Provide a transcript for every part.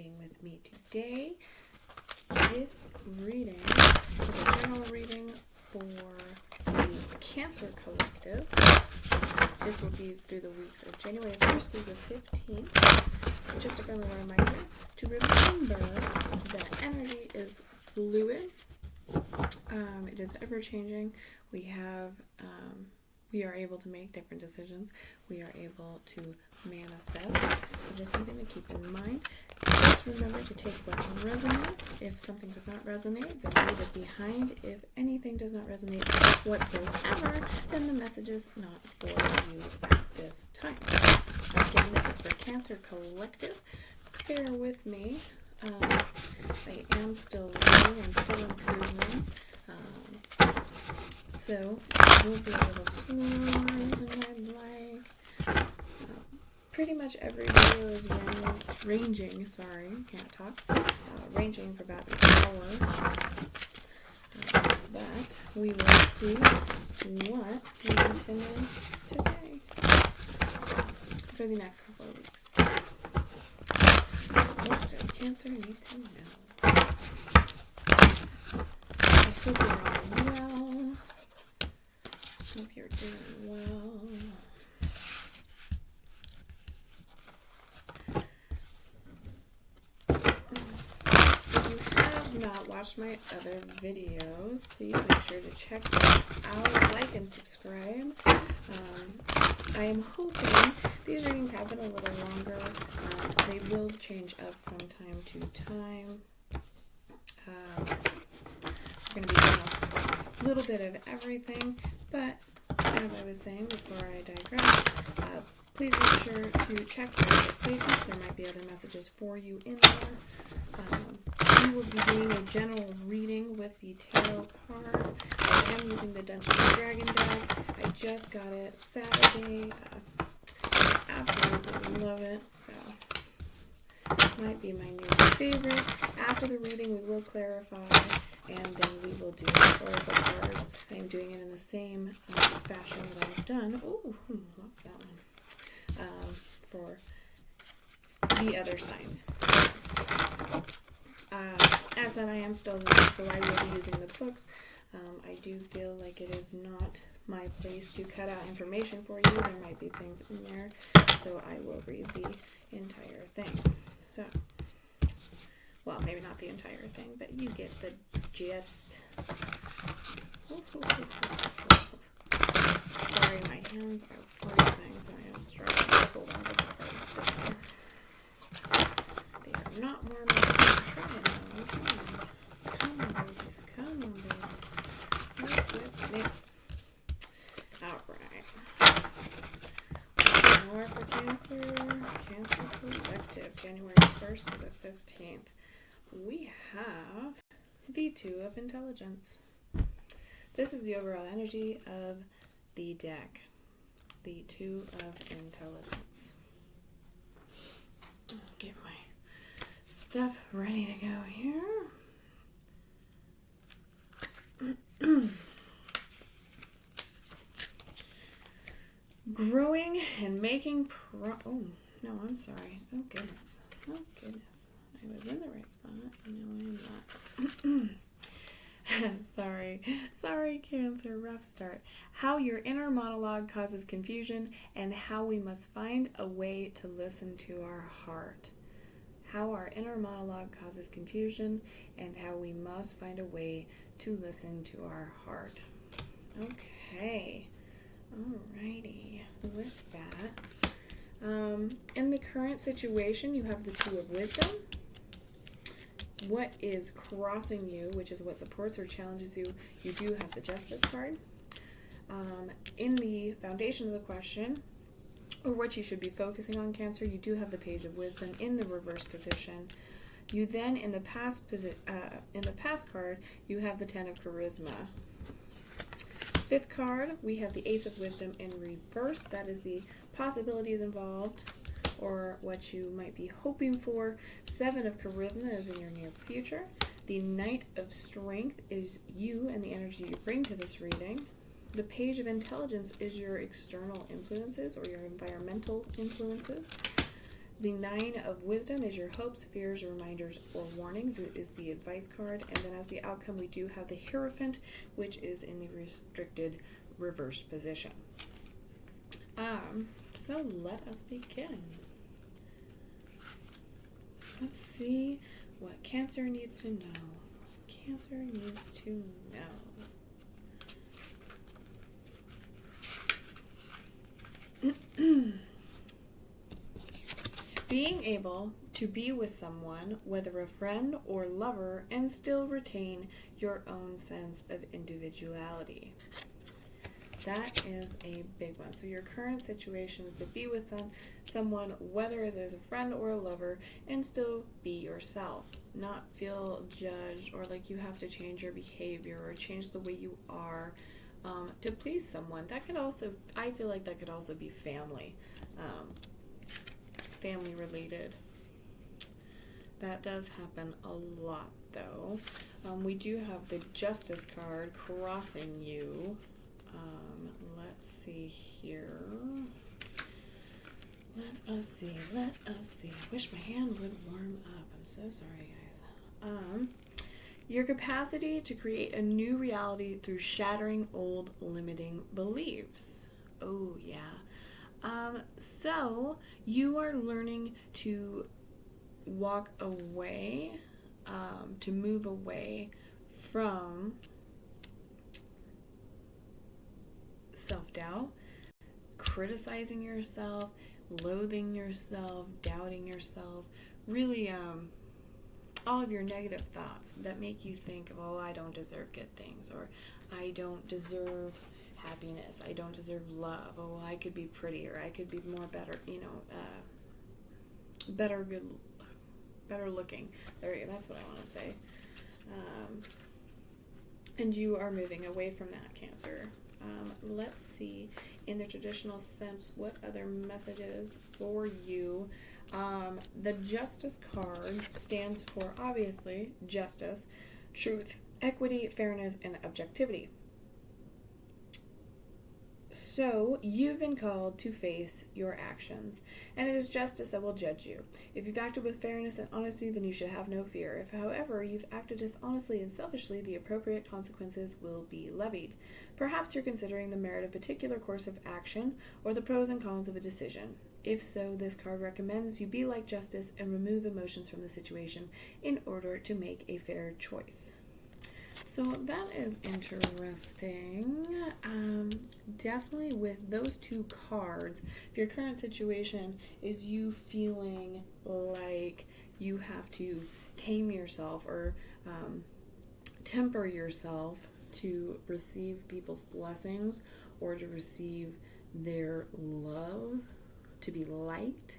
being with me today. This reading is a general reading for the Cancer Collective. This will be through the weeks of January 1st through the 15th. Just a friendly reminder to remember that energy is fluid. It is ever-changing. We are able to make different decisions. We are able to manifest. So just something to keep in mind. Just remember to take what resonates. If something does not resonate, then leave it behind. If anything does not resonate whatsoever, then the message is not for you at this time. Again, this is for Cancer Collective. Bear with me. I am still learning. I'm still improving. So, we'll be a little slower than I'd like. Pretty much every video is ranging for about an hour. But we will see what we continue today for the next couple of weeks. What does Cancer need to know? I hope you're all well. Hope you're doing well. If you have not watched my other videos, please make sure to check them out, like and subscribe. I am hoping these readings have been a little longer. They will change up from time to time. We're going to be doing a little bit of everything, but as I was saying before I digress, please make sure to check your placements. There might be other messages for you in there. We will be doing a general reading with the tarot cards. I am using the Dungeons & Dragon deck. I just got it Saturday. I absolutely love it, so it might be my new favorite. After the reading, we will clarify, and then we will do oracle cards. I am doing it in the same fashion that I've done. Oh, lost that one. For the other signs. As said, I am still learning, so I will be using the books. I do feel like it is not my place to cut out information for you. There might be things in there, so I will read the entire thing. So, well, maybe not the entire thing, but you get the gist. Sorry, my hands are freezing, so I am struggling to hold on to the cards still. They are not warm enough. I'm trying. Come on, babies. Work with me. Alright. More for Cancer Collective, January 1st to the 15th. We have the Two of Intelligence. This is the overall energy of the deck. The Two of Intelligence. I'll get my stuff ready to go here. Growing and making oh, no, I'm sorry. Oh, goodness. I was in the right spot. No, I'm not. Sorry, Cancer. Rough start. How your inner monologue causes confusion and how we must find a way to listen to our heart. How our inner monologue causes confusion and how we must find a way to listen to our heart. Okay. Alrighty. With that, in the current situation, you have the Two of Wisdom. What is crossing you, which is what supports or challenges you, you do have the Justice card. In the foundation of the question, or what you should be focusing on, Cancer, you do have the Page of Wisdom in the reverse position. You then, in the past card, you have the Ten of Charisma. Fifth card, we have the Ace of Wisdom in reverse. That is the possibilities involved, or what you might be hoping for. Seven of Charisma is in your near future. The Knight of Strength is you and the energy you bring to this reading. The Page of Intelligence is your external influences or your environmental influences. The Nine of Wisdom is your hopes, fears, reminders, or warnings. It is the advice card. And then as the outcome, we do have the Hierophant, which is in the restricted reversed position. So let us begin. Let's see what Cancer needs to know. Cancer needs to know. Being able to be with someone, whether a friend or lover, and still retain your own sense of individuality. That is a big one. So your current situation is to be with someone, whether it is a friend or a lover, and still be yourself. Not feel judged or like you have to change your behavior or change the way you are to please someone. That could also, I feel like that could also be family. Family related. That does happen a lot though. We do have the Justice card crossing you. Let's see here. Let us see. I wish my hand would warm up. I'm so sorry, guys. Your capacity to create a new reality through shattering old limiting beliefs. Oh, yeah. So you are learning to walk away, to move away from self-doubt, criticizing yourself, loathing yourself, doubting yourself, really all of your negative thoughts that make you think, oh, I don't deserve good things, or I don't deserve happiness, I don't deserve love, oh, I could be prettier, I could be more better, better looking. That's what I want to say. And you are moving away from that, Cancer. Let's see, in the traditional sense, what other messages for you. The Justice card stands for, obviously, justice, truth, equity, fairness, and objectivity. So, you've been called to face your actions, and it is justice that will judge you. If you've acted with fairness and honesty, then you should have no fear. If, however, you've acted dishonestly and selfishly, the appropriate consequences will be levied. Perhaps you're considering the merit of a particular course of action or the pros and cons of a decision. If so, this card recommends you be like justice and remove emotions from the situation in order to make a fair choice. So that is interesting. Definitely with those two cards, if your current situation is you feeling like you have to tame yourself or temper yourself to receive people's blessings or to receive their love, to be liked,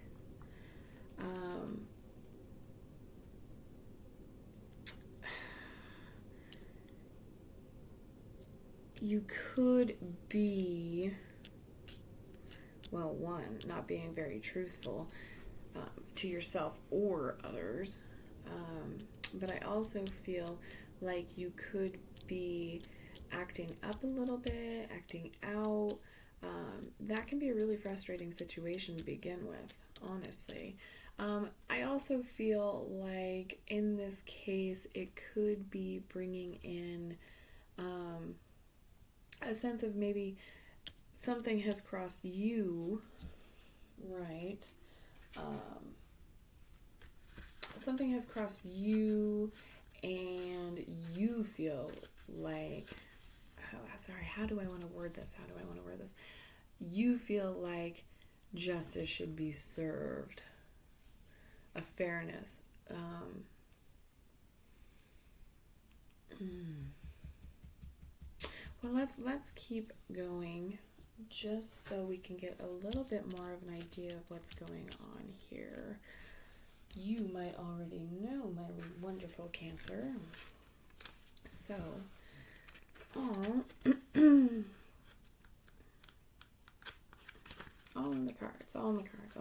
you could be, well, one, not being very truthful to yourself or others, but I also feel like you could be acting up a little bit, acting out. That can be a really frustrating situation to begin with, honestly. I also feel like in this case it could be bringing in a sense of maybe something has crossed you, right? Something has crossed you and you feel like, how do I want to word this? You feel like justice should be served, a fairness. Well, let's keep going just so we can get a little bit more of an idea of what's going on here. You might already know, my wonderful Cancer. So, it's all in the cards, all in the cards.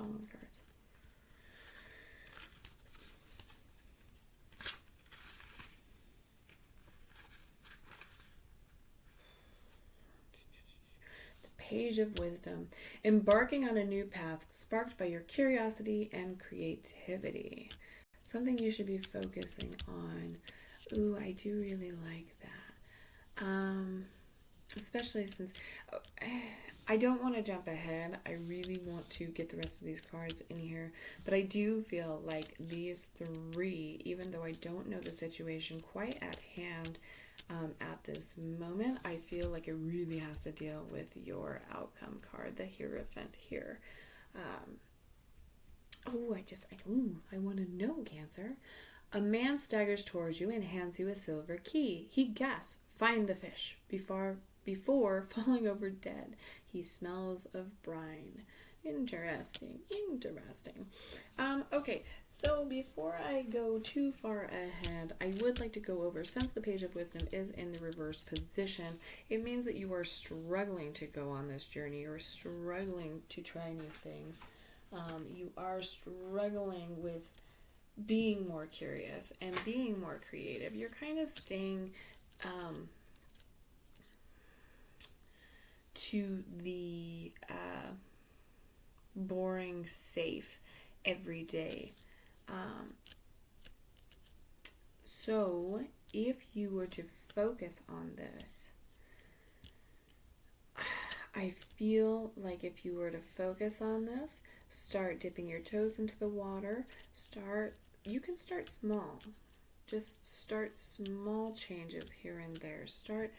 Page of Wisdom. Embarking on a new path sparked by your curiosity and creativity. Something you should be focusing on. Ooh, I do really like that. Especially since I don't want to jump ahead. I really want to get the rest of these cards in here. But I do feel like these three, even though I don't know the situation quite at hand at this moment, I feel like it really has to deal with your outcome card, the Hierophant here. I want to know, Cancer. A man staggers towards you and hands you a silver key. He gasps, "Find the fish," before falling over dead. He smells of brine. Interesting. Okay, so before I go too far ahead, I would like to go over, since the Page of Wisdom is in the reverse position, it means that you are struggling to go on this journey. You're struggling to try new things. You are struggling with being more curious and being more creative. You're kind of staying to the boring, safe, everyday. So if you were to focus on this, I feel like if you were to focus on this, start dipping your toes into the water, you can start small. Just start small changes here and there. Start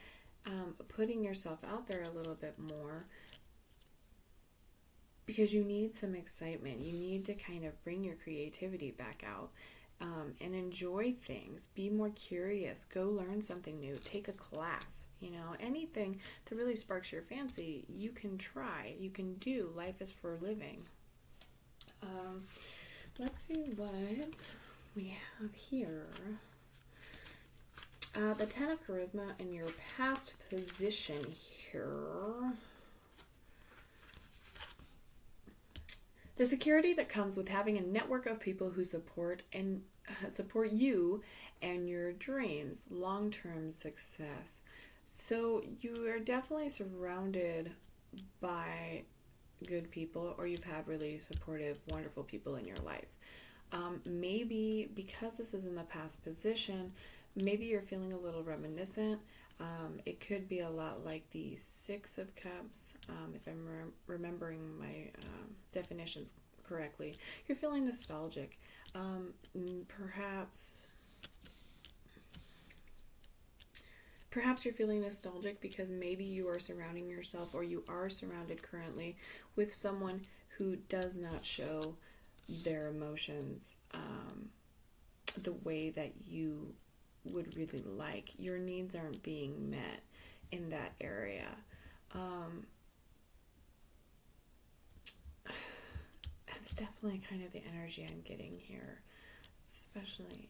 putting yourself out there a little bit more, because you need some excitement. You need to kind of bring your creativity back out and enjoy things. Be more curious. Go learn something new. Take a class. Anything that really sparks your fancy, you can try. You can do. Life is for living. Let's see what we have here. The 10 of Charisma in your past position here. The security that comes with having a network of people who support you and your dreams, long-term success. So you are definitely surrounded by good people, or you've had really supportive, wonderful people in your life. Maybe because this is in the past position, maybe you're feeling a little reminiscent. It could be a lot like the 6 of Cups, if I'm remembering my definitions correctly. You're feeling nostalgic. Perhaps you're feeling nostalgic because maybe you are surrounding yourself, or you are surrounded currently with someone who does not show their emotions the way that you would really like. Your needs aren't being met in that area. That's definitely kind of the energy I'm getting here, especially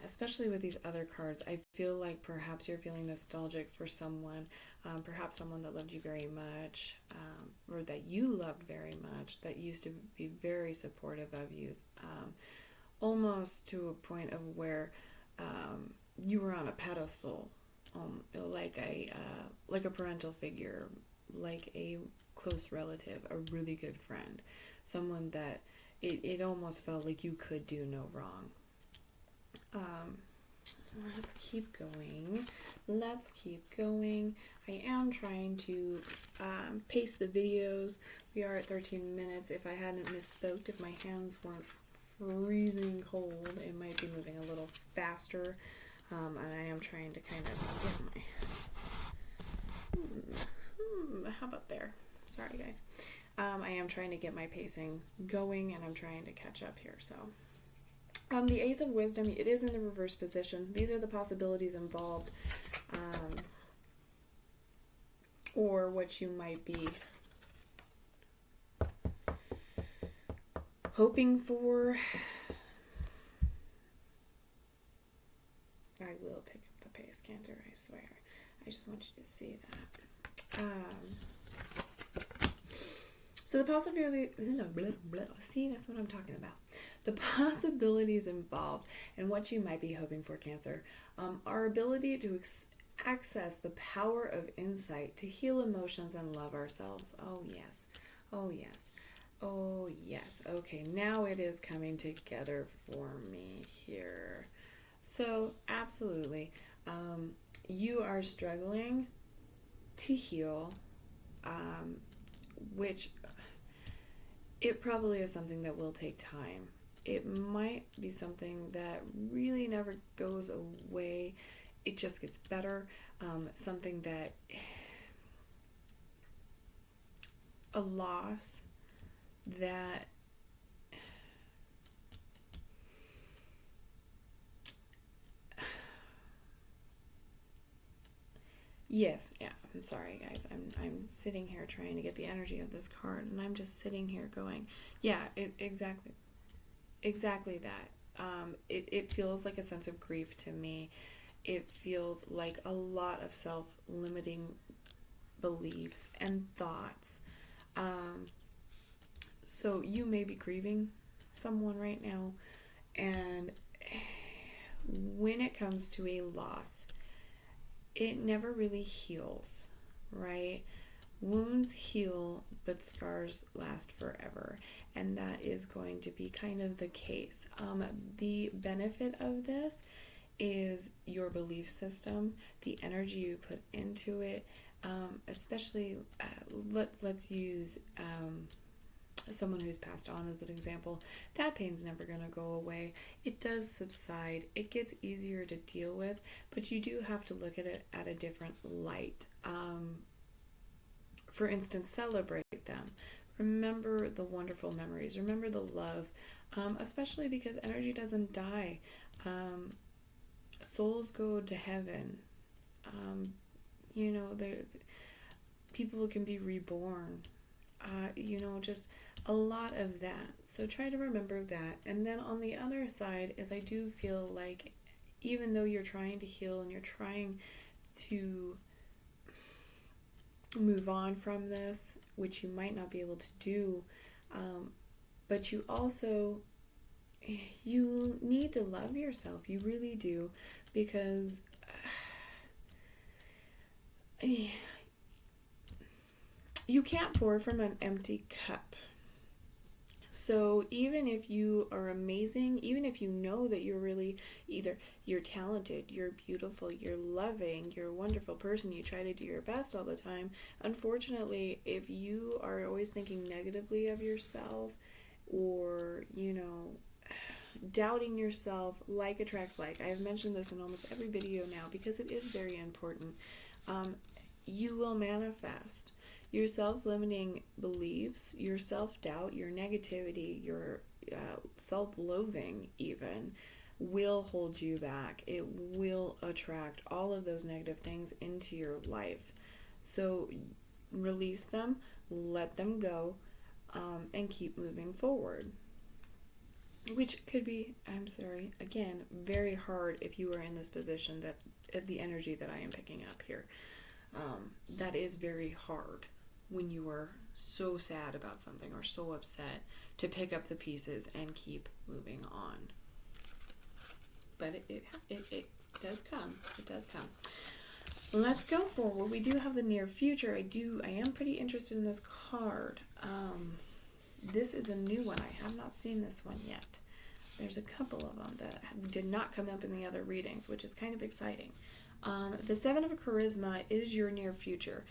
especially with these other cards. I feel like perhaps you're feeling nostalgic for someone, perhaps someone that loved you very much, or that you loved very much, that used to be very supportive of you, almost to a point of where you were on a pedestal, like a parental figure, like a close relative, a really good friend, someone that it almost felt like you could do no wrong. Let's keep going. I am trying to pace the videos. We are at 13 minutes. If I hadn't misspoke, if my hands weren't freezing cold, it might be moving a little faster. And I am trying to kind of get my... how about there? Sorry, guys. I am trying to get my pacing going, and I'm trying to catch up here, so... the Ace of Wisdom, it is in the reverse position. These are the possibilities involved, or what you might be hoping for. I will pick up the pace, Cancer, I swear. I just want you to see that. So the possibility, see, that's what I'm talking about. The possibilities involved and what you might be hoping for, Cancer, our ability to access the power of insight to heal emotions and love ourselves. Oh, yes. Oh, yes. Oh, yes. Okay, now it is coming together for me here. So, absolutely. You are struggling to heal, which it probably is something that will take time. It might be something that really never goes away. It just gets better. Something that a loss that yes, yeah, I'm sorry guys. I'm sitting here trying to get the energy of this card, and I'm just sitting here going, yeah, exactly that. It feels like a sense of grief to me. It feels like a lot of self-limiting beliefs and thoughts. Um, so you may be grieving someone right now, and when it comes to a loss, it never really heals, right? Wounds heal, but scars last forever, and that is going to be kind of the case. The benefit of this is your belief system, the energy you put into it, especially let's use someone who's passed on as an example. That pain's never going to go away. It does subside. It gets easier to deal with, but you do have to look at it at a different light. For instance, celebrate them. Remember the wonderful memories. Remember the love, especially because energy doesn't die. Souls go to heaven. People can be reborn. Just a lot of that. So try to remember that. And then on the other side is I do feel like even though you're trying to heal and you're trying to move on from this, which you might not be able to do, but you need to love yourself. You really do, because you can't pour from an empty cup. So even if you are amazing, even if you know that you're really you're talented, you're beautiful, you're loving, you're a wonderful person, you try to do your best all the time, unfortunately, if you are always thinking negatively of yourself, or, doubting yourself, like attracts like. I have mentioned this in almost every video now because it is very important. You will manifest. Your self-limiting beliefs, your self-doubt, your negativity, your self-loathing even will hold you back. It will attract all of those negative things into your life. So release them, let them go, and keep moving forward. Which could be, I'm sorry, again, very hard if you are in this position, that the energy that I am picking up here. That is very hard when you are so sad about something or so upset to pick up the pieces and keep moving on. But it does come. It does come. Let's go forward. We do have the near future. I am pretty interested in this card. This is a new one. I have not seen this one yet. There's a couple of them that did not come up in the other readings, which is kind of exciting. The Seven of Charisma is your near future.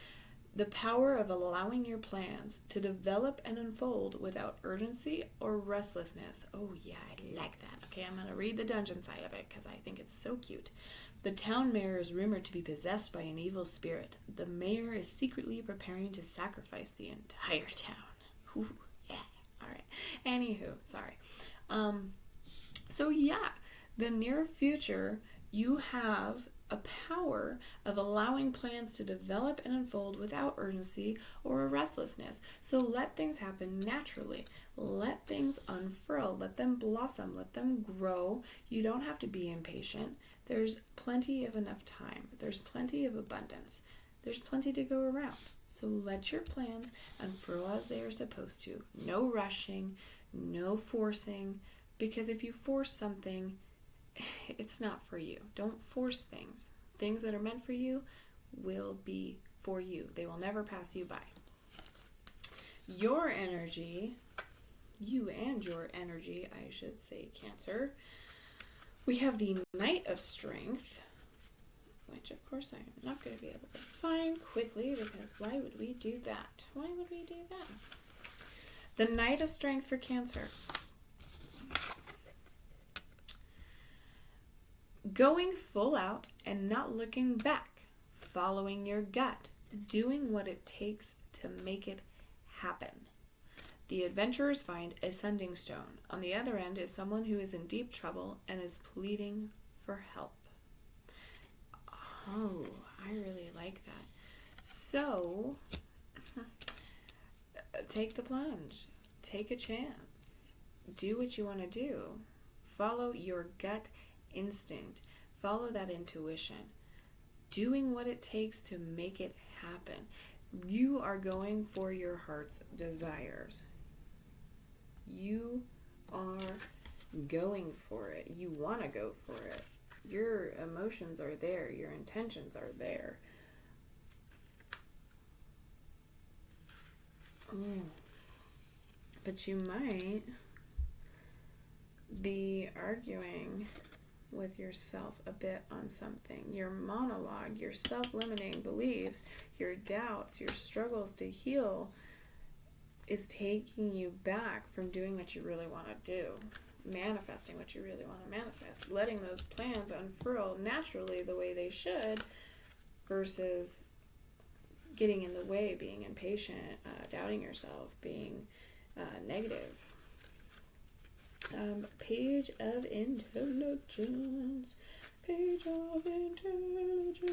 The power of allowing your plans to develop and unfold without urgency or restlessness. Oh yeah, I like that. Okay, I'm going to read the dungeon side of it because I think it's so cute. The town mayor is rumored to be possessed by an evil spirit. The mayor is secretly preparing to sacrifice the entire town. Ooh, yeah. All right. Anywho, sorry. So yeah, the near future, you have a power of allowing plans to develop and unfold without urgency or a restlessness. So let things happen naturally. Let things unfurl. Let them blossom. Let them grow. You don't have to be impatient. There's plenty of enough time. There's plenty of abundance. There's plenty to go around. So let your plans unfurl as they are supposed to. No rushing, no forcing, because if you force something, it's not for you. Don't force things, Things that are meant for you will be for you. They will never pass you by. Your energy, you and your energy, I should say, Cancer. We have the Knight of Strength, which of course I am not going to be able to find quickly, because why would we do that? Why would we do that? The Knight of Strength for Cancer. Going full out and not looking back. Following your gut. Doing what it takes to make it happen. The adventurers find a sending stone. On the other end is someone who is in deep trouble and is pleading for help. Oh, I really like that. So, take the plunge. Take a chance. Do what you want to do. Follow your gut instinct. Follow that intuition. Doing what it takes to make it happen. You are going for your heart's desires. You are going for it. You want to go for it. Your emotions are there. Your intentions are there. But you might be arguing with yourself a bit on something. Your monologue, your self-limiting beliefs, your doubts, your struggles to heal is taking you back from doing what you really want to do. Manifesting what you really want to manifest. Letting those plans unfurl naturally the way they should, versus getting in the way, being impatient, doubting yourself, being negative. Page of Intelligence. Page of Intelligence.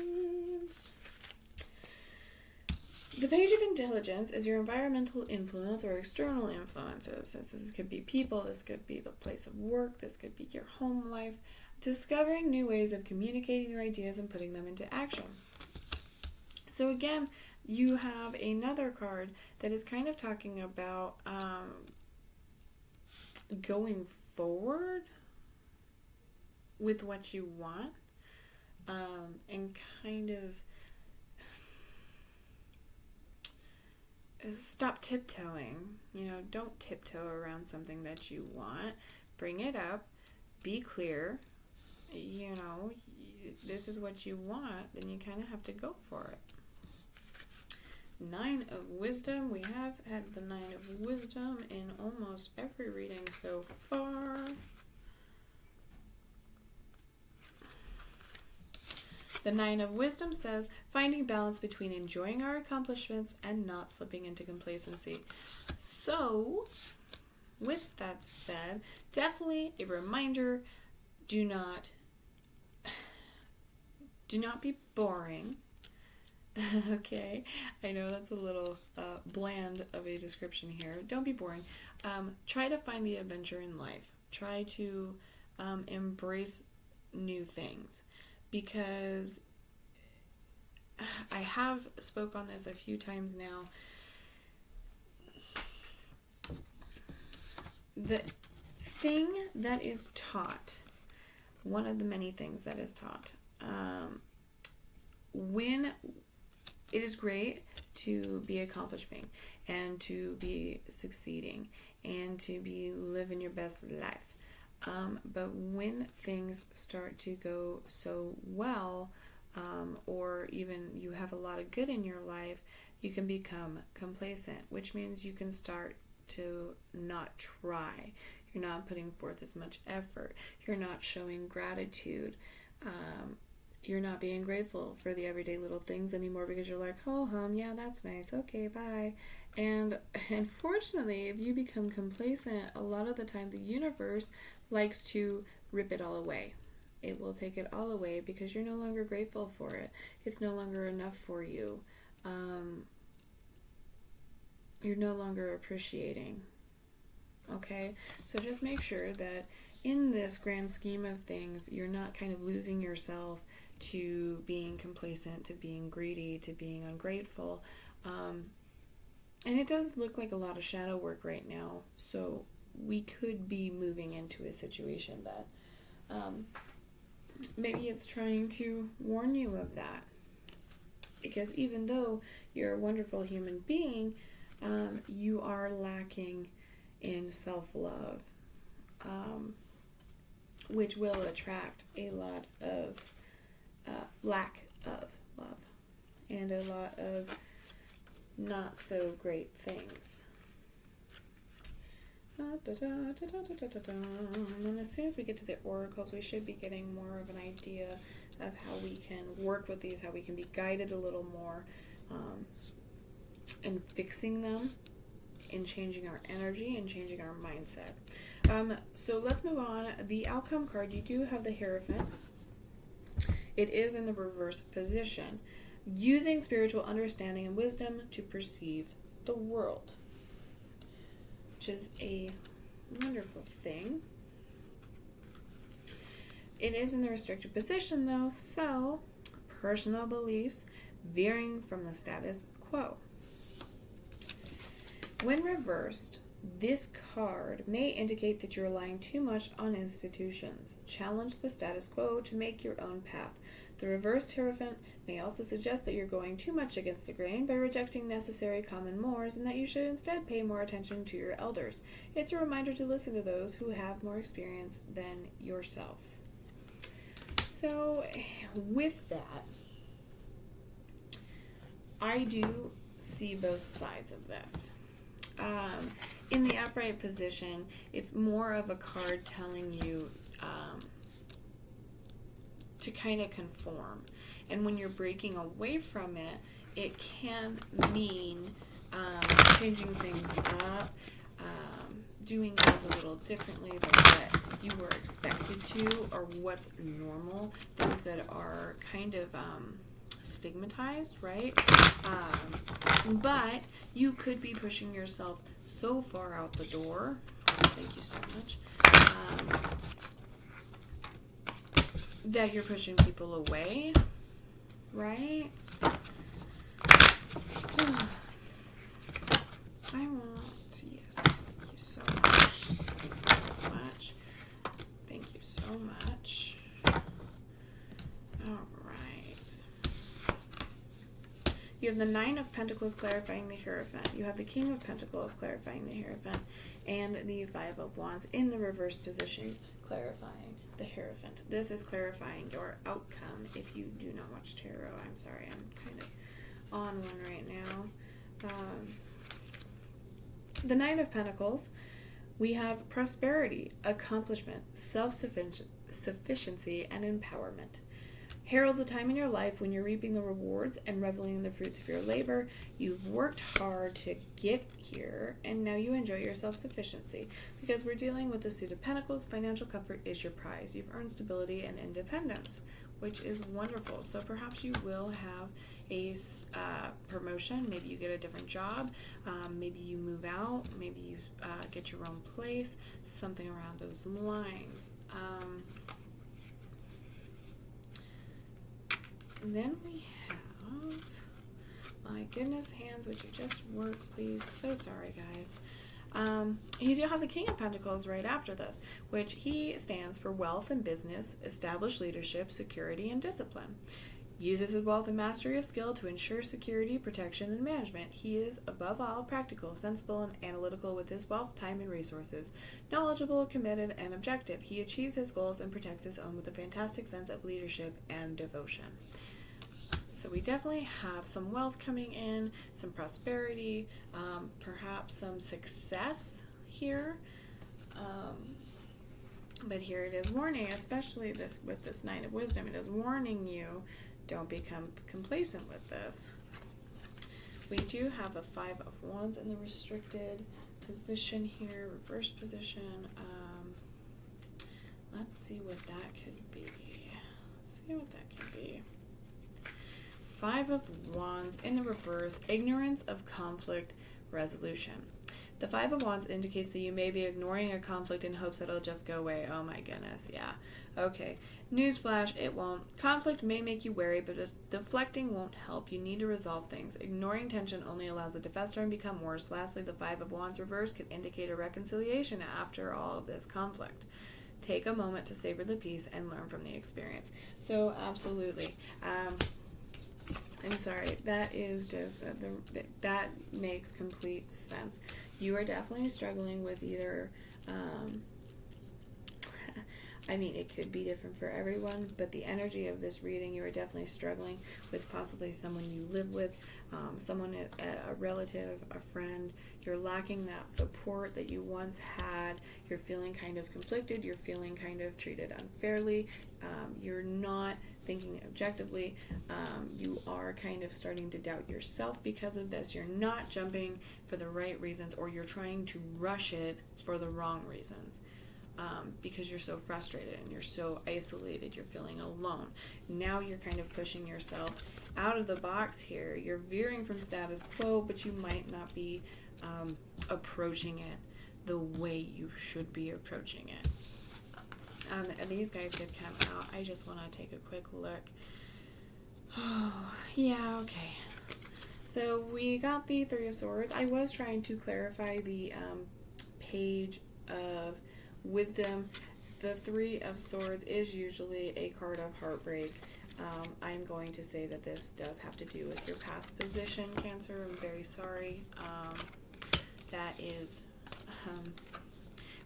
The Page of Intelligence is your environmental influence or external influences. This could be people, this could be the place of work, this could be your home life. Discovering new ways of communicating your ideas and putting them into action. So again, you have another card that is kind of talking about going forward with what you want, and kind of stop tiptoeing. Don't tiptoe around something that you want. Bring it up. Be clear. This is what you want, then you kind of have to go for it. 9 of Wisdom. We have had the 9 of Wisdom in almost every reading so far. The 9 of Wisdom says, finding balance between enjoying our accomplishments and not slipping into complacency. So, with that said, definitely a reminder, do not be boring. Okay, I know that's a little bland of a description here. Don't be boring. Try to find the adventure in life. Try to embrace new things, because I have spoke on this a few times now. The thing that is taught, one of the many things that is taught, when it is great to be accomplishing and to be succeeding and to be living your best life. But when things start to go so well, or even you have a lot of good in your life, you can become complacent, which means you can start to not try. You're not putting forth as much effort. You're not showing gratitude. You're not being grateful for the everyday little things anymore, because you're like, oh, yeah, that's nice. Okay, bye. And unfortunately, if you become complacent, a lot of the time the universe likes to rip it all away. It will take it all away because you're no longer grateful for it. It's no longer enough for you. You're no longer appreciating. Okay? So just make sure that in this grand scheme of things, you're not kind of losing yourself to being complacent, to being greedy, to being ungrateful. And it does look like a lot of shadow work right now, so we could be moving into a situation that Maybe it's trying to warn you of that. Because even though you're a wonderful human being, you are lacking in self-love, which will attract a lot of lack of love and a lot of not so great things. And then as soon as we get to the oracles, we should be getting more of an idea of how we can work with these, how we can be guided a little more in fixing them, in changing our energy, and changing our mindset. So let's move on. The outcome card, you do have the Hierophant. It is in the reverse position. Using spiritual understanding and wisdom to perceive the world, which is a wonderful thing. It is in the restricted position, though, so personal beliefs veering from the status quo. When reversed, this card may indicate that you're relying too much on institutions. Challenge the status quo to make your own path. The reversed Hierophant may also suggest that you're going too much against the grain by rejecting necessary common mores, and that you should instead pay more attention to your elders. It's a reminder to listen to those who have more experience than yourself. So, with that, I do see both sides of this. In the upright position, it's more of a card telling you to kind of conform. And when you're breaking away from it, it can mean changing things up, doing things a little differently than what you were expected to, or what's normal, things that are kind of stigmatized, right? But you could be pushing yourself so far out the door. Thank you so much. That you're pushing people away, right? I want, yes, thank you so much. Thank you so much. All right. You have the Nine of Pentacles clarifying the Hierophant. You have the King of Pentacles clarifying the Hierophant. And the Five of Wands in the reverse position clarifying the Hierophant. This is clarifying your outcome. If you do not watch tarot, I'm sorry, I'm kind of on one right now. The Nine of Pentacles, we have prosperity, accomplishment, self-sufficiency, and empowerment. Heralds a time in your life when you're reaping the rewards and reveling in the fruits of your labor. You've worked hard to get here, and now you enjoy your self-sufficiency. Because we're dealing with the Suit of Pentacles, financial comfort is your prize. You've earned stability and independence, which is wonderful. So perhaps you will have a promotion. Maybe you get a different job. Maybe you move out. Maybe you get your own place. Something around those lines. And then we have, my goodness, hands, would you just work, please? So sorry, guys. You do have the King of Pentacles right after this, which he stands for wealth and business, established leadership, security, and discipline. Uses his wealth and mastery of skill to ensure security, protection, and management. He is, above all, practical, sensible, and analytical with his wealth, time, and resources. Knowledgeable, committed, and objective. He achieves his goals and protects his own with a fantastic sense of leadership and devotion. So we definitely have some wealth coming in, some prosperity, perhaps some success here. But here it is warning, especially this with this Nine of Wisdom, it is warning you, don't become complacent with this. We do have a Five of Wands in the restricted position here, reverse position. Let's see what that could be. Five of Wands in the reverse, ignorance of conflict resolution. The Five of Wands indicates that you may be ignoring a conflict in hopes that it'll just go away. Oh my goodness, yeah. Okay, newsflash, it won't. Conflict may make you wary, but deflecting won't help. You need to resolve things. Ignoring tension only allows it to fester and become worse. Lastly, the Five of Wands reverse could indicate a reconciliation after all of this conflict. take a moment to savor the peace and learn from the experience. So absolutely. I'm sorry, that is just, that makes complete sense. You are definitely struggling with either, I mean, it could be different for everyone, but the energy of this reading, you are definitely struggling with possibly someone you live with, someone, a relative, a friend. You're lacking that support that you once had. You're feeling kind of conflicted. You're feeling kind of treated unfairly. You're not thinking objectively. You are kind of starting to doubt yourself because of this. You're not jumping for the right reasons, or you're trying to rush it for the wrong reasons. Because you're so frustrated and you're so isolated, you're feeling alone. Now you're kind of pushing yourself out of the box here. You're veering from status quo, but you might not be approaching it the way you should be approaching it. And these guys did come out. I just want to take a quick look. Oh, yeah, okay. So we got the Three of Swords. I was trying to clarify the Page of Wisdom. The Three of Swords is usually a card of heartbreak. I'm going to say that this does have to do with your past position, Cancer. I'm very sorry. That is,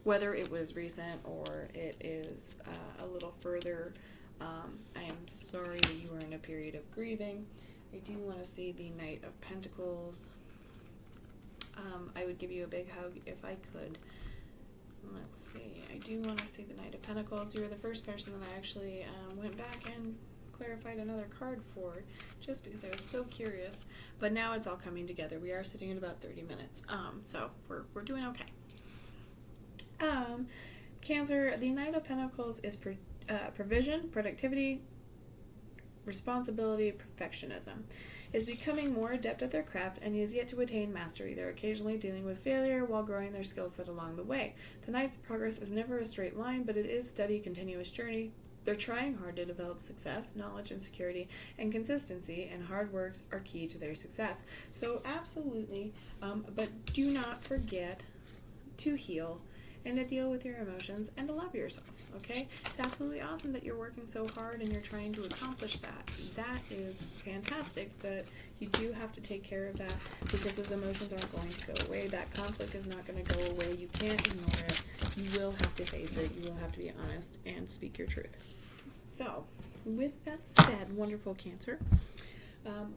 whether it was recent or it is a little further, I am sorry that you were in a period of grieving. I do want to see the Knight of Pentacles. I would give you a big hug if I could. Let's see. I do want to see the Knight of Pentacles. You were the first person that I actually went back and clarified another card for, just because I was so curious. But now it's all coming together. We are sitting at about 30 minutes. So we're doing okay. Cancer, the Knight of Pentacles is provision, productivity, responsibility, perfectionism. Is becoming more adept at their craft and is yet to attain mastery. They're occasionally dealing with failure while growing their skill set along the way. The Knight's progress is never a straight line, but it is steady, continuous journey. They're trying hard to develop success, knowledge and security, and consistency, and hard works are key to their success. So absolutely, but do not forget to heal and to deal with your emotions and to love yourself, okay? It's absolutely awesome that you're working so hard and you're trying to accomplish that. That is fantastic, but you do have to take care of that because those emotions aren't going to go away. That conflict is not going to go away. You can't ignore it. You will have to face it. You will have to be honest and speak your truth. So, with that said, wonderful Cancer,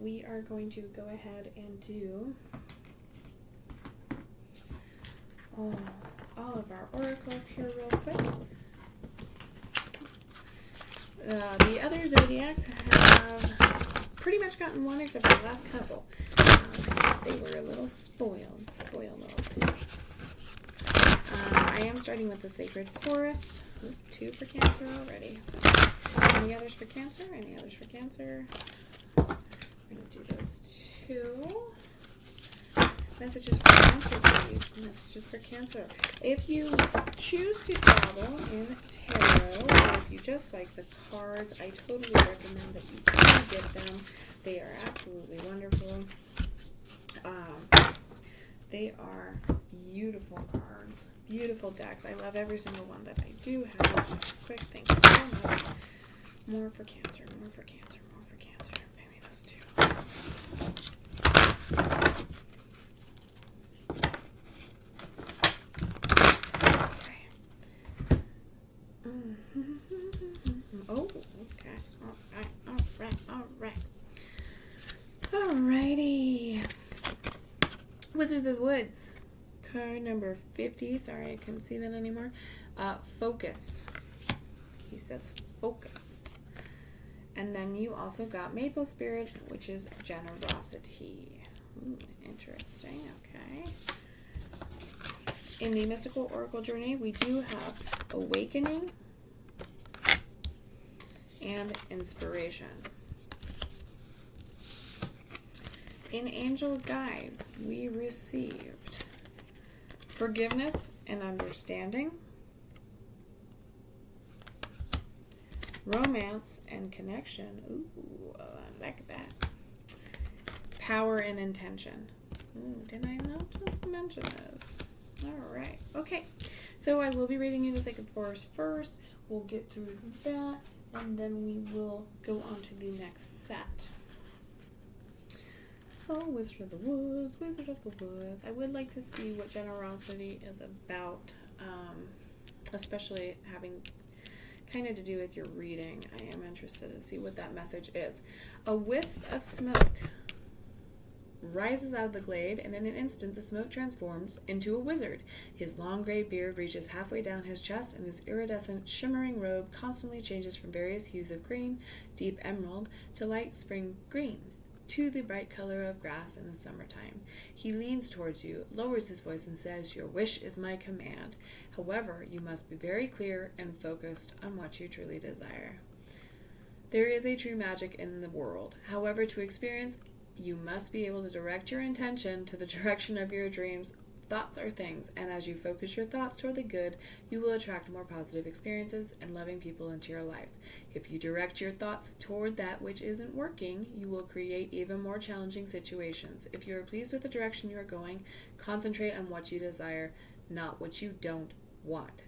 we are going to go ahead and do all of our oracles here real quick. The other zodiacs have pretty much gotten one except for the last couple. They were a little spoiled little poops. I am starting with the Sacred Forest. Ooh, 2 for Cancer already. So, any others for Cancer? Any others for Cancer? We're going to do those 2. Messages for Cancer, please. Messages for Cancer. If you choose to dabble in tarot, or if you just like the cards, I totally recommend that you can get them. They are absolutely wonderful. They are beautiful cards, beautiful decks. I love every single one that I do have. Just quick, thank you so much. More for Cancer, more for Cancer, more for Cancer. Maybe those 2. Oh, okay. Alrighty. Wizard of the Woods. Card number 50. Sorry, I couldn't see that anymore. Focus. He says focus. And then you also got Maple Spirit, which is generosity. Ooh, interesting. Okay. In the Mystical Oracle Journey, we do have Awakening and Inspiration. In Angel Guides, we received Forgiveness and Understanding, Romance and Connection. Ooh, I like that. Power and Intention. Ooh, did I not just mention this? All right. Okay. So I will be reading you the Sacred Forest first. We'll get through that, and then we will go on to the next set. So, Wizard of the Woods, Wizard of the Woods. I would like to see what generosity is about, especially having kind of to do with your reading. I am interested to see what that message is. A wisp of smoke rises out of the glade, and in an instant the smoke transforms into a wizard. His long gray beard reaches halfway down his chest, and his iridescent, shimmering robe constantly changes from various hues of green, deep emerald, to light spring green, to the bright color of grass in the summertime. He leans towards you, lowers his voice, and says, "Your wish is my command. However, you must be very clear and focused on what you truly desire. There is a true magic in the world. However, to experience, you must be able to direct your intention to the direction of your dreams. Thoughts are things, and as you focus your thoughts toward the good, you will attract more positive experiences and loving people into your life. If you direct your thoughts toward that which isn't working, you will create even more challenging situations. If you are pleased with the direction you are going, concentrate on what you desire, not what you don't want.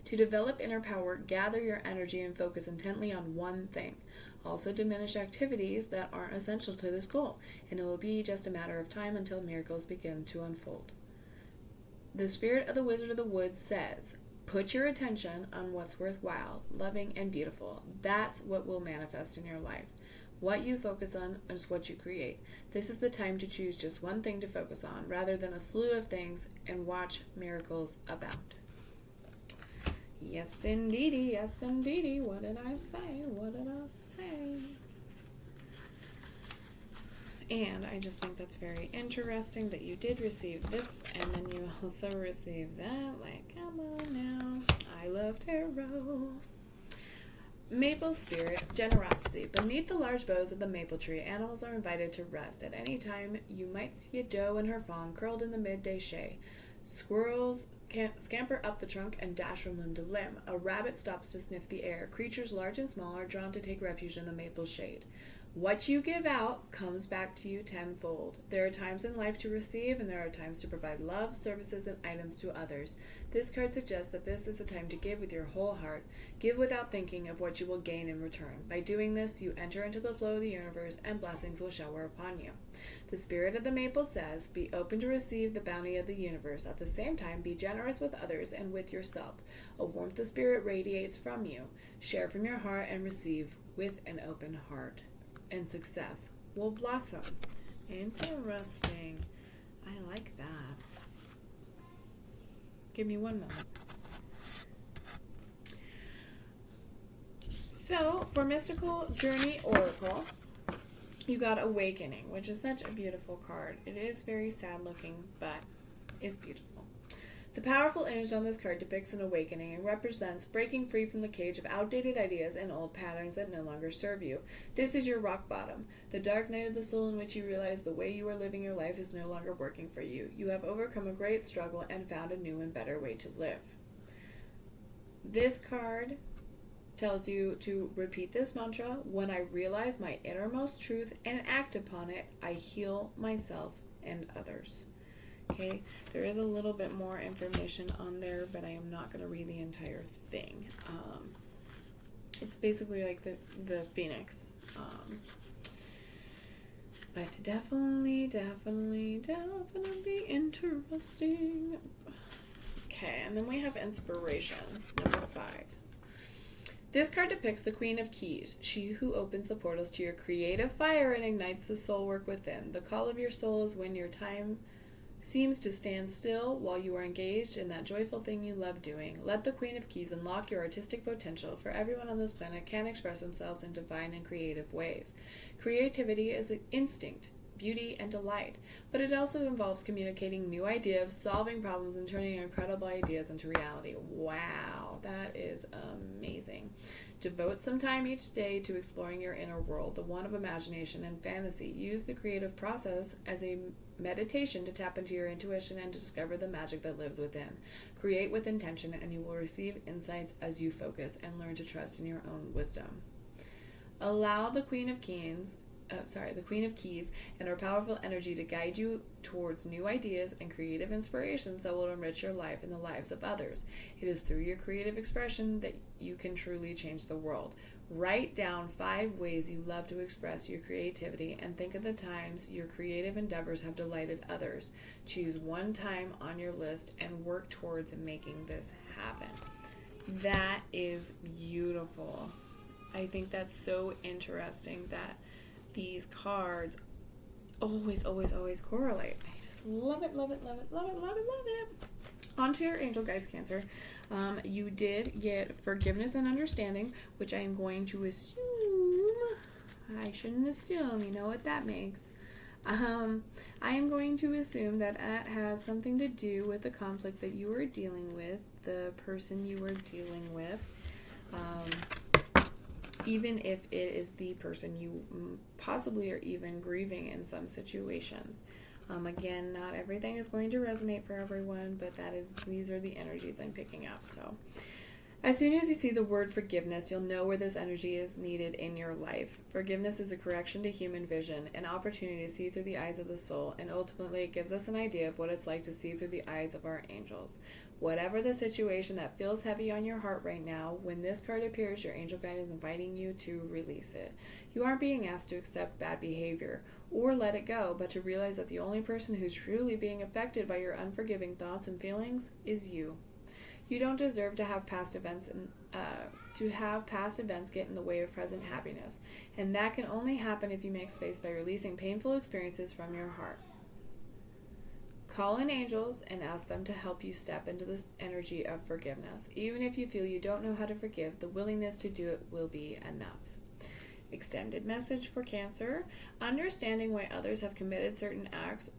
To develop inner power, gather your energy and focus intently on one thing. Also diminish activities that aren't essential to this goal, and it will be just a matter of time until miracles begin to unfold. The spirit of the Wizard of the Woods says, put your attention on what's worthwhile, loving, and beautiful. That's what will manifest in your life. What you focus on is what you create. This is the time to choose just one thing to focus on, rather than a slew of things, and watch miracles abound. Yes, indeedy. Yes, indeedy. What did I say? What did I say? And I just think that's very interesting that you did receive this, and then you also received that. Like, come on now. I love tarot. Maple spirit, generosity. Beneath the large boughs of the maple tree, animals are invited to rest. At any time, you might see a doe and her fawn curled in the midday shade. Squirrels scamper up the trunk and dash from limb to limb. A rabbit stops to sniff the air. Creatures large and small are drawn to take refuge in the maple shade. What you give out comes back to you tenfold. There are times in life to receive, and there are times to provide love, services, and items to others. This card suggests that this is the time to give with your whole heart. Give without thinking of what you will gain in return. By doing this, you enter into the flow of the universe, and blessings will shower upon you. The spirit of the maple says, be open to receive the bounty of the universe. At the same time, be generous with others and with yourself. A warmth of spirit radiates from you. Share from your heart and receive with an open heart. And success will blossom. Interesting. I like that. Give me one moment. So, for Mystical Journey Oracle, you got Awakening, which is such a beautiful card. It is very sad looking, but it's beautiful. The powerful image on this card depicts an awakening and represents breaking free from the cage of outdated ideas and old patterns that no longer serve you. This is your rock bottom, the dark night of the soul in which you realize the way you are living your life is no longer working for you. You have overcome a great struggle and found a new and better way to live. This card tells you to repeat this mantra: when I realize my innermost truth and act upon it, I heal myself and others. Okay, there is a little bit more information on there, but I am not going to read the entire thing. It's basically like the Phoenix. But definitely interesting. Okay, and then we have Inspiration, number 5. This card depicts the Queen of Keys, she who opens the portals to your creative fire and ignites the soul work within. The call of your soul is when your time seems to stand still while you are engaged in that joyful thing you love doing. Let the Queen of Keys unlock your artistic potential, for everyone on this planet can express themselves in divine and creative ways. Creativity is an instinct, beauty, and delight, but it also involves communicating new ideas, solving problems, and turning incredible ideas into reality. Wow, that is amazing. Devote some time each day to exploring your inner world, the one of imagination and fantasy. Use the creative process as a meditation to tap into your intuition and to discover the magic that lives within. Create with intention, and you will receive insights as you focus and learn to trust in your own wisdom. Allow the Queen of Keys the Queen of Keys, and her powerful energy to guide you towards new ideas and creative inspirations that will enrich your life and the lives of others. It is through your creative expression that you can truly change the world. Write down 5 ways you love to express your creativity and think of the times your creative endeavors have delighted others. Choose one time on your list and work towards making this happen. That is beautiful. I think that's so interesting that these cards always correlate. I just love it. On to your angel guides, Cancer. You did get forgiveness and understanding, which I am going to assume. I shouldn't assume. You know what that makes. I am going to assume that it has something to do with the conflict that you are dealing with, the person you are dealing with. Even if it is the person you possibly are even grieving in some situations. Again, not everything is going to resonate for everyone, but these are the energies I'm picking up. So, as soon as you see the word forgiveness, you'll know where this energy is needed in your life. Forgiveness is a correction to human vision, an opportunity to see through the eyes of the soul, and ultimately it gives us an idea of what it's like to see through the eyes of our angels. Whatever the situation that feels heavy on your heart right now, when this card appears, your angel guide is inviting you to release it. You aren't being asked to accept bad behavior or let it go, but to realize that the only person who's truly being affected by your unforgiving thoughts and feelings is you. You don't deserve to have past events get in the way of present happiness, and that can only happen if you make space by releasing painful experiences from your heart. Call in angels and ask them to help you step into this energy of forgiveness. Even if you feel you don't know how to forgive, the willingness to do it will be enough. Extended message for Cancer. Understanding why others have committed certain acts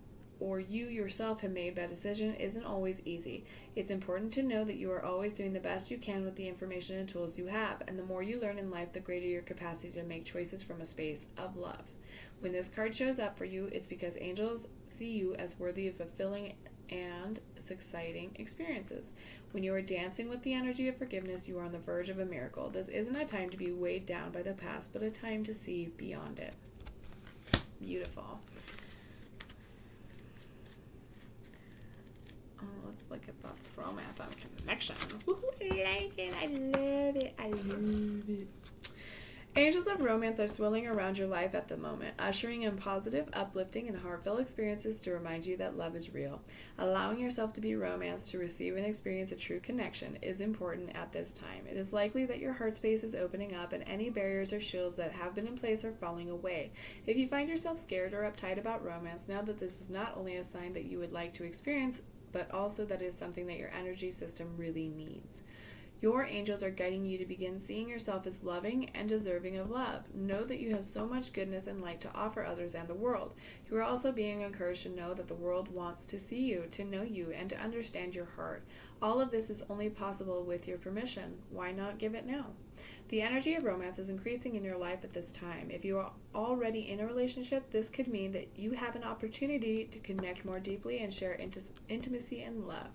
or you yourself have made bad decisions isn't always easy. It's important to know that you are always doing the best you can with the information and tools you have, and the more you learn in life, the greater your capacity to make choices from a space of love. When this card shows up for you, it's because angels see you as worthy of fulfilling and exciting experiences. When you are dancing with the energy of forgiveness, you are on the verge of a miracle. This isn't a time to be weighed down by the past, but a time to see beyond it. Beautiful. Let's look at the romance on connection. I like it. I love it. I love it. Angels of romance are swirling around your life at the moment, ushering in positive, uplifting, and heartfelt experiences to remind you that love is real. Allowing yourself to be romanced to receive and experience a true connection is important at this time. It is likely that your heart space is opening up and any barriers or shields that have been in place are falling away. If you find yourself scared or uptight about romance, know that this is not only a sign that you would like to experience, but also that it is something that your energy system really needs. Your angels are guiding you to begin seeing yourself as loving and deserving of love. Know that you have so much goodness and light to offer others and the world. You are also being encouraged to know that the world wants to see you, to know you, and to understand your heart. All of this is only possible with your permission. Why not give it now? The energy of romance is increasing in your life at this time. If you are already in a relationship, this could mean that you have an opportunity to connect more deeply and share intimacy and love.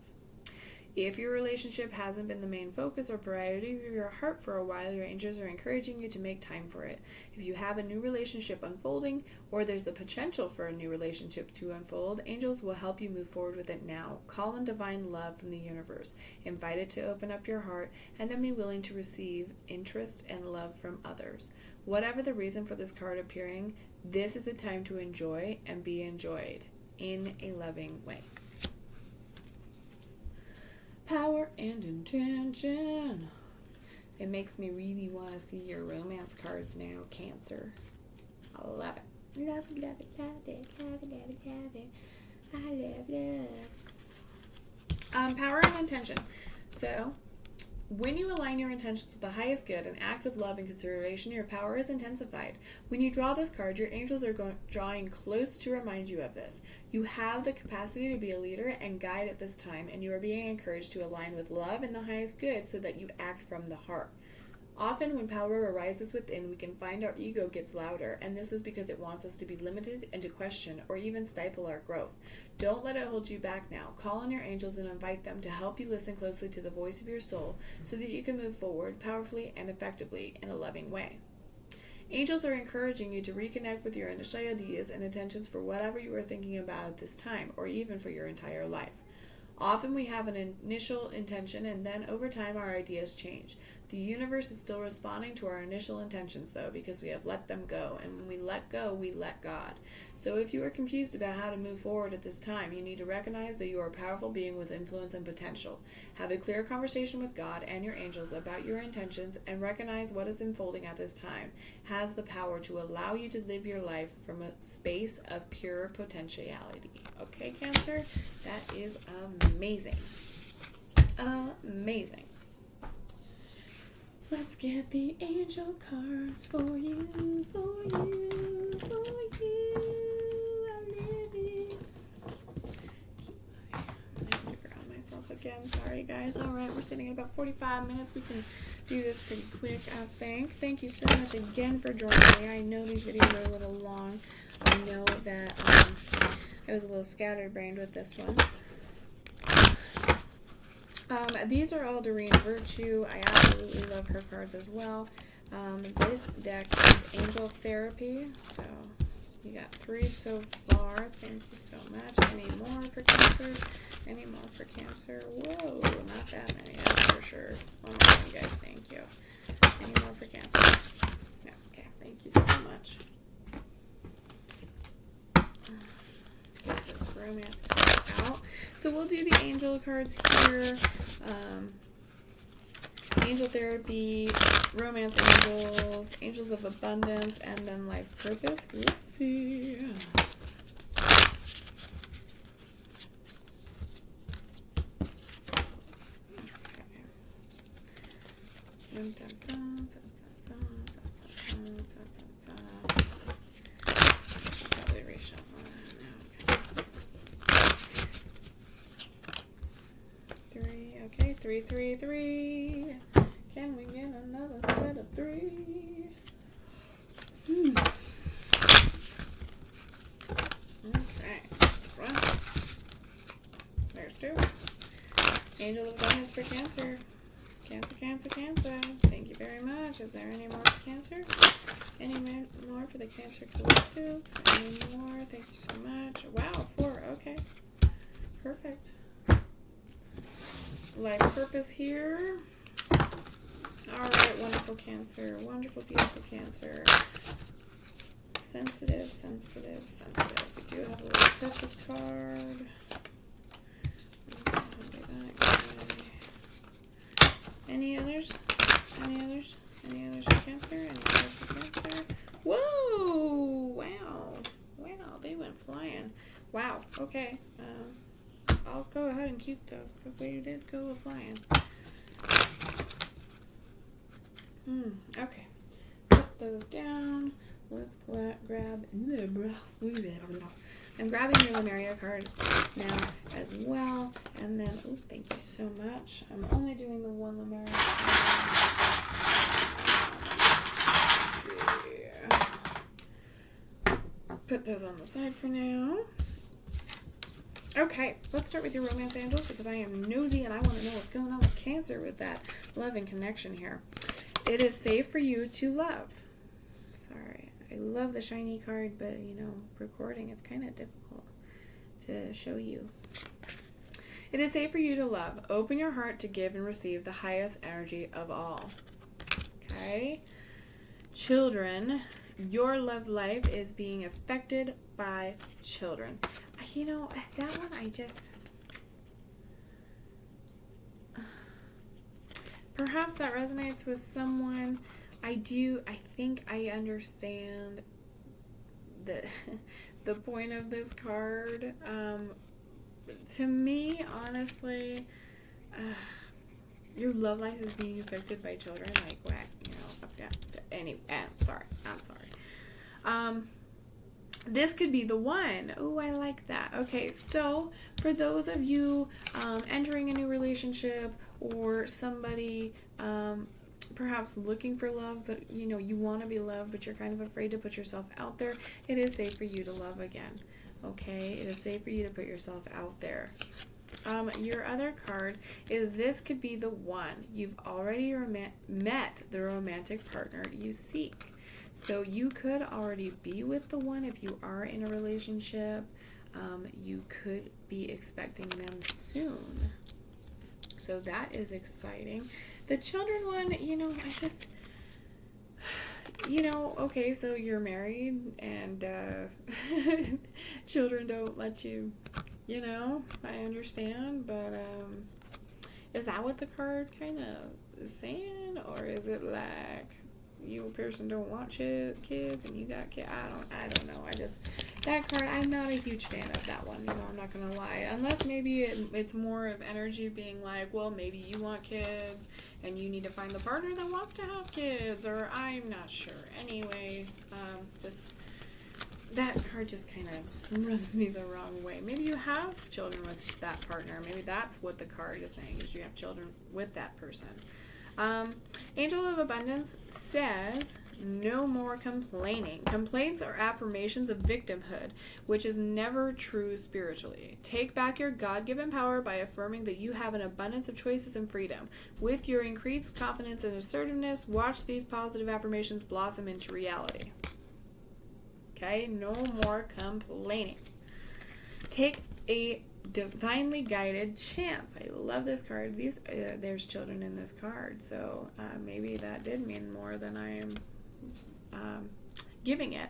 If your relationship hasn't been the main focus or priority of your heart for a while, your angels are encouraging you to make time for it. If you have a new relationship unfolding, or there's the potential for a new relationship to unfold, angels will help you move forward with it now. Call in divine love from the universe. Invite it to open up your heart, and then be willing to receive interest and love from others. Whatever the reason for this card appearing, this is a time to enjoy and be enjoyed in a loving way. Power and intention. It makes me really want to see your romance cards now, Cancer. I love it. Love it, love it, love it, love it, love it, love it. I love. Power and intention. So, when you align your intentions with the highest good and act with love and consideration, your power is intensified. When you draw this card, your angels are drawing close to remind you of this. You have the capacity to be a leader and guide at this time, and you are being encouraged to align with love and the highest good so that you act from the heart. Often when power arises within, we can find our ego gets louder, and this is because it wants us to be limited and to question or even stifle our growth. Don't let it hold you back now. Call on your angels and invite them to help you listen closely to the voice of your soul so that you can move forward powerfully and effectively in a loving way. Angels are encouraging you to reconnect with your initial ideas and intentions for whatever you are thinking about at this time, or even for your entire life. Often we have an initial intention, and then over time our ideas change. The universe is still responding to our initial intentions, though, because we have let them go. And when we let go, we let God. So if you are confused about how to move forward at this time, you need to recognize that you are a powerful being with influence and potential. Have a clear conversation with God and your angels about your intentions, and recognize what is unfolding at this time has the power to allow you to live your life from a space of pure potentiality. Okay, Cancer? That is amazing. Amazing. Let's get the angel cards for you, for you, for you. I love it. I have to ground myself again. Sorry, guys. All right, we're sitting at about 45 minutes. We can do this pretty quick, I think. Thank you so much again for joining me. I know these videos are a little long. I know that I was a little scatterbrained with this one. These are all Doreen Virtue. I absolutely love her cards as well. This deck is Angel Therapy. So you got 3 so far. Thank you so much. Any more for Cancer? Any more for Cancer? Whoa, not that many, that's for sure. Oh my God, guys, thank you. Any more for Cancer? No, okay, thank you so much. Get this romance card out. So we'll do the angel cards here. Angel Therapy, Romance Angels, Angels of Abundance, and then Life Purpose. Whoopsie. Probably reshuffle that now. Okay. 3, okay, 3, 3, 3. Can we get another set of 3? Okay, well, there's 2. Angel of Abundance for Cancer. Cancer, Cancer, Cancer. Thank you very much. Is there any more for Cancer? Any more for the Cancer Collective? Any more? Thank you so much. Wow, 4. Okay. Perfect. Life Purpose here. Alright, wonderful Cancer. Wonderful, beautiful Cancer. Sensitive, sensitive, sensitive. We do have a Life Purpose card. Any others? Any others? Any others for Cancer? Any others for Cancer? Whoa! Wow. Wow, they went flying. Wow, okay. I'll go ahead and keep those because they did go flying. Okay. Put those down. Let's grab... I'm grabbing your Lemuria card now as well. And then, oh, thank you so much. I'm only doing the one Lemuria card. Put those on the side for now. Okay, let's start with your Romance Angels because I am nosy and I want to know what's going on with Cancer with that love and connection here. It is safe for you to love. Sorry, I love the shiny card, but you know, recording, it's kind of difficult to show you. It is safe for you to love. Open your heart to give and receive the highest energy of all. Okay? Children, your love life is being affected by children. You know, that one I just... Perhaps that resonates with someone. I think I understand the point of this card. To me, honestly, your love life is being affected by children. Like, what? You know, anyway, I'm sorry. This could be the one. Oh, I like that. Okay, so for those of you entering a new relationship or somebody perhaps looking for love, but you know, you want to be loved, but you're kind of afraid to put yourself out there, it is safe for you to love again. Okay, it is safe for you to put yourself out there. Your other card is this could be the one. You've already met the romantic partner you seek. So you could already be with the one if you are in a relationship. You could be expecting them soon. So that is exciting. The children one, okay, so you're married and children don't let you, I understand, but is that what the card kind of is saying? Or is it like you a person don't want kids and you got kids? I don't know. That card, I'm not a huge fan of that one, I'm not going to lie. Unless maybe it's more of energy being like, well, maybe you want kids and you need to find the partner that wants to have kids, or I'm not sure. Anyway, that card just kind of rubs me the wrong way. Maybe you have children with that partner. Maybe that's what the card is saying, is you have children with that person. Angel of Abundance says, no more complaining. Complaints are affirmations of victimhood, which is never true spiritually. Take back your God-given power by affirming that you have an abundance of choices and freedom. With your increased confidence and assertiveness, watch these positive affirmations blossom into reality. Okay, no more complaining. Take a divinely guided chance. I love this card. There's children in this card, so maybe that did mean more than I am giving it.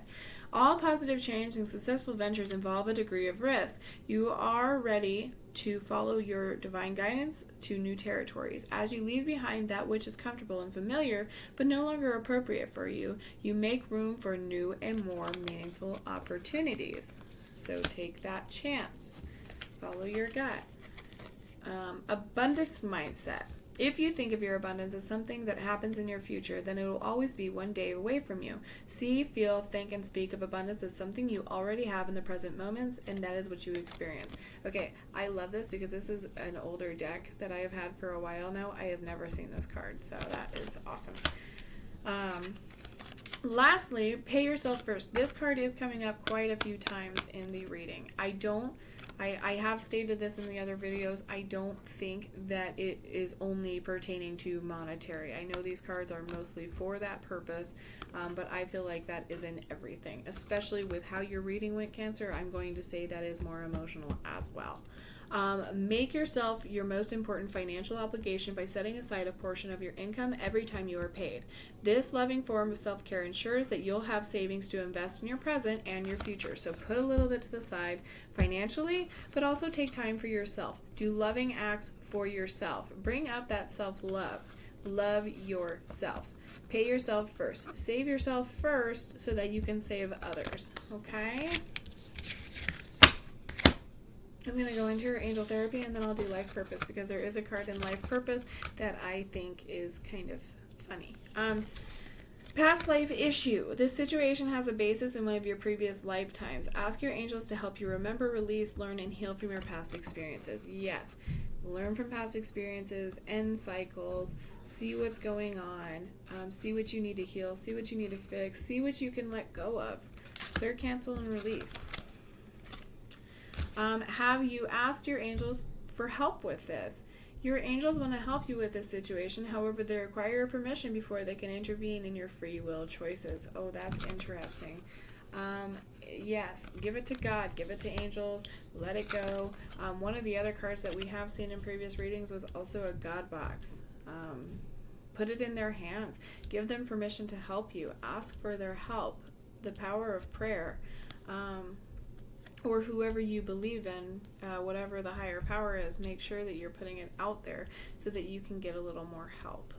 All positive change and successful ventures involve a degree of risk. You are ready to follow your divine guidance to new territories. As you leave behind that which is comfortable and familiar, but no longer appropriate for you, you make room for new and more meaningful opportunities. So take that chance. Follow your gut. Abundance mindset. If you think of your abundance as something that happens in your future, then it will always be one day away from you. See, feel, think, and speak of abundance as something you already have in the present moments, and that is what you experience. Okay, I love this because this is an older deck that I have had for a while now. I have never seen this card, so that is awesome. Lastly, pay yourself first. This card is coming up quite a few times in the reading. I have stated this in the other videos. I don't think that it is only pertaining to monetary. I know these cards are mostly for that purpose, but I feel like that is in everything. Especially with how your reading went, Cancer, I'm going to say that is more emotional as well. Make yourself your most important financial obligation by setting aside a portion of your income every time you are paid. This loving form of self-care ensures that you'll have savings to invest in your present and your future. So put a little bit to the side financially, but also take time for yourself. Do loving acts for yourself. Bring up that self-love. Love yourself. Pay yourself first. Save yourself first so that you can save others. Okay? I'm going to go into your angel therapy and then I'll do life purpose because there is a card in life purpose that I think is kind of funny. Past life issue. This situation has a basis in one of your previous lifetimes. Ask your angels to help you remember, release, learn, and heal from your past experiences. Yes, learn from past experiences, end cycles, see what's going on, see what you need to heal, see what you need to fix, see what you can let go of. Clear, cancel, and release. Have you asked your angels for help with this? Your angels want to help you with this situation. However, they require your permission before they can intervene in your free will choices. Oh, that's interesting. Yes, give it to God. Give it to angels. Let it go. One of the other cards that we have seen in previous readings was also a God box. Put it in their hands. Give them permission to help you. Ask for their help. The power of prayer. Or whoever you believe in, whatever the higher power is, make sure that you're putting it out there so that you can get a little more help.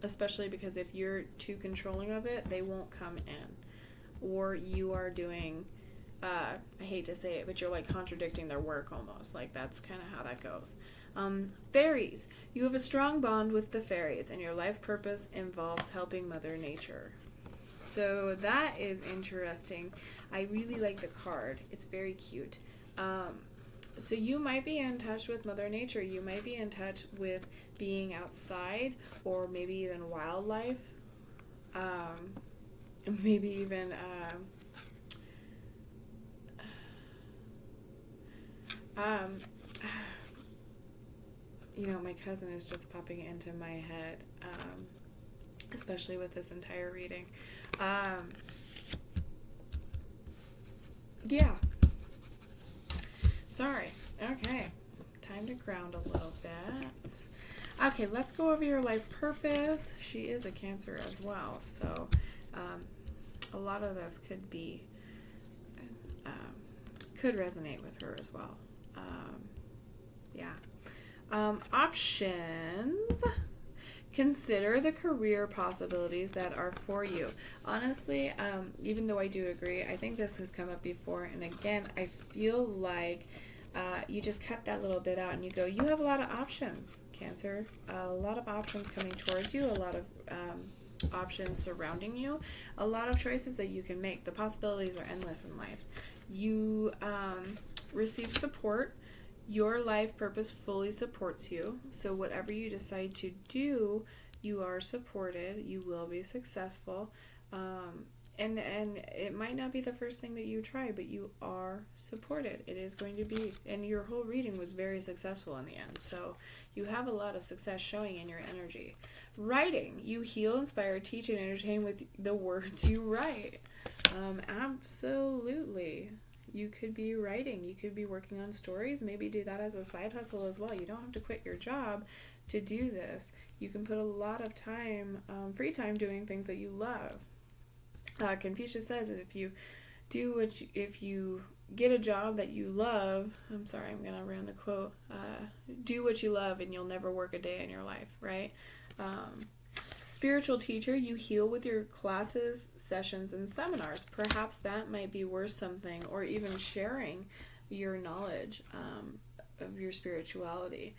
Especially because if you're too controlling of it, they won't come in. Or you are doing, I hate to say it, but you're like contradicting their work almost. Like that's kind of how that goes. Fairies. You have a strong bond with the fairies and your life purpose involves helping Mother Nature. So that is interesting. I really like the card. It's very cute. So you might be in touch with Mother Nature. You might be in touch with being outside or maybe even wildlife. Maybe even... my cousin is just popping into my head. especially with this entire reading. Yeah. Sorry. Okay. Time to ground a little bit. Okay, let's go over your life purpose. She is a Cancer as well, so a lot of this could be, could resonate with her as well. Yeah. Options. Consider the career possibilities that are for you. Honestly, even though I do agree, I think this has come up before, and again, I feel like you just cut that little bit out and you go, you have a lot of options, Cancer. A lot of options coming towards you, a lot of options surrounding you, a lot of choices that you can make. The possibilities are endless in life. You receive support. Your life purpose fully supports you. So whatever you decide to do, you are supported. You will be successful. And it might not be the first thing that you try, but you are supported. It is going to be. And your whole reading was very successful in the end. So you have a lot of success showing in your energy. Writing. You heal, inspire, teach, and entertain with the words you write. Absolutely. You could be writing. You could be working on stories. Maybe do that as a side hustle as well. You don't have to quit your job to do this. You can put a lot of time, free time, doing things that you love. Confucius says that if you get a job that you love, I'm sorry, I'm going to round a quote, do what you love and you'll never work a day in your life, right? Spiritual teacher, you heal with your classes, sessions, and seminars. Perhaps that might be worth something, or even sharing your knowledge of your spirituality.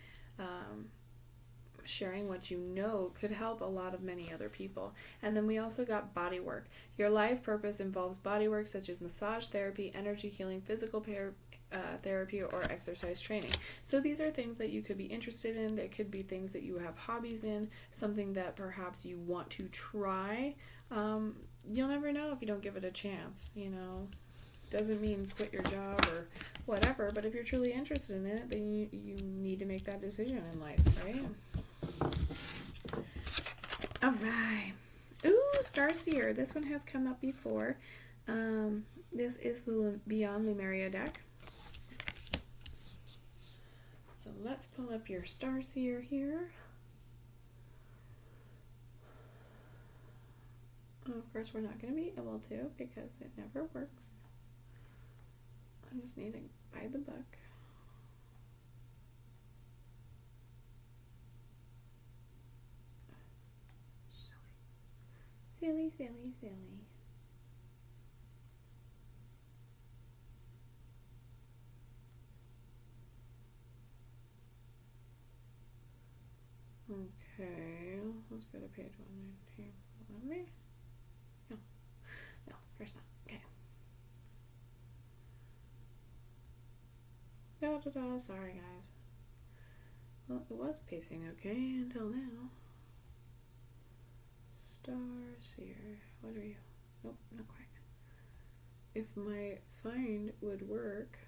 Sharing what you know could help a lot of many other people. And then we also got body work. Your life purpose involves body work such as massage therapy, energy healing, physical therapy, or exercise training. So these are things that you could be interested in. There could be things that you have hobbies in, something that perhaps you want to try. You'll never know if you don't give it a chance, you know. Doesn't mean quit your job or whatever, but if you're truly interested in it, then you need to make that decision in life, right? All right. Ooh, Starseer. This one has come up before. This is the Beyond Lumeria deck. So let's pull up your Starseer here. Of course, we're not going to be able to because it never works. I just need to buy the book. Silly, silly, silly. Okay, let's go to page 119. Let me? No, of course not. Okay. Sorry, guys. Well, it was pacing okay until now. Starseer. What are you? Nope, not quite. If my find would work.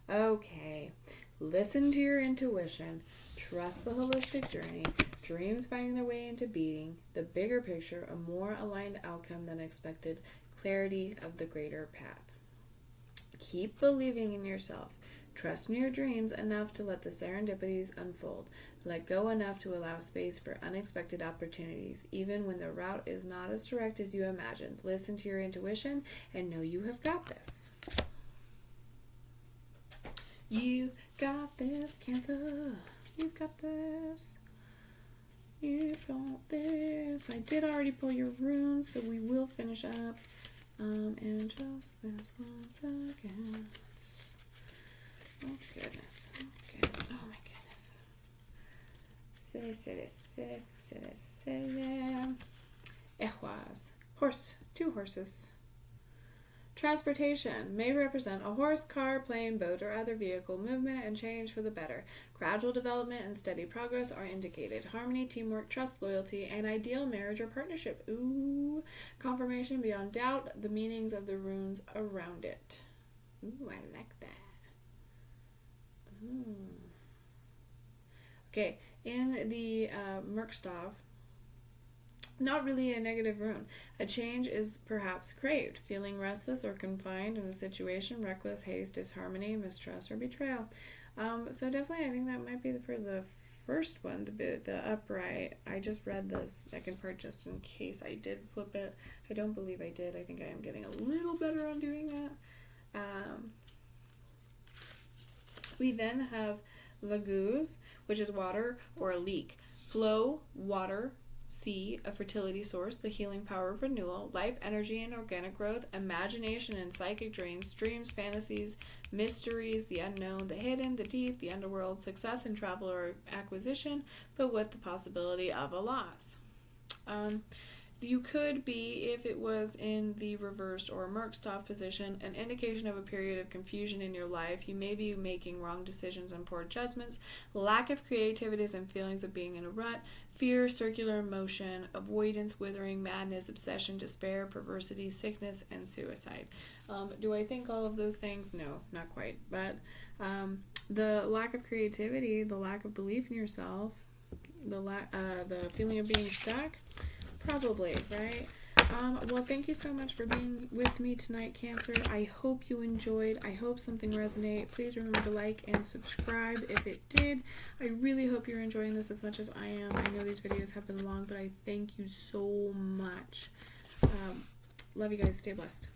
Okay. Listen to your intuition. Trust the holistic journey. Dreams finding their way into being. The bigger picture, a more aligned outcome than expected. Clarity of the greater path. Keep believing in yourself. Trust in your dreams enough to let the serendipities unfold. Let go enough to allow space for unexpected opportunities, even when the route is not as direct as you imagined. Listen to your intuition and know you have got this. You've got this, Cancer. You've got this. You've got this. I did already pull your runes, so we will finish up. And just this 1 second. Oh, goodness. Okay. Oh, my goodness. Silly. Ehwaz. Horse. 2 horses. Transportation may represent a horse, car, plane, boat, or other vehicle. Movement and change for the better. Gradual development and steady progress are indicated. Harmony, teamwork, trust, loyalty, and ideal marriage or partnership. Ooh. Confirmation beyond doubt. The meanings of the runes around it. Ooh, I like that. Ooh. Okay, in the Merkstav, Not really a negative rune. A change is perhaps craved, feeling restless or confined in a situation, reckless haste, disharmony, mistrust, or betrayal. So definitely I think that might be for the first one, the upright. I just read the second part just in case I did flip it. I don't believe I did. I think I am getting a little better on doing that. We then have laguz, which is water or a leak. Flow, water, sea, a fertility source, the healing power of renewal, life, energy, and organic growth, imagination and psychic dreams, fantasies, mysteries, the unknown, the hidden, the deep, the underworld, success in travel or acquisition, but with the possibility of a loss. You could be, if it was in the reversed or Merkstoff position, an indication of a period of confusion in your life. You may be making wrong decisions and poor judgments, lack of creativity and feelings of being in a rut, fear, circular motion, avoidance, withering, madness, obsession, despair, perversity, sickness, and suicide. Do I think all of those things? No, not quite. But the lack of creativity, the lack of belief in yourself, the feeling of being stuck, probably, right? Well, thank you so much for being with me tonight, Cancer. I hope you enjoyed. I hope something resonated. Please remember to like and subscribe if it did. I really hope you're enjoying this as much as I am. I know these videos have been long, but I thank you so much. Love you guys. Stay blessed.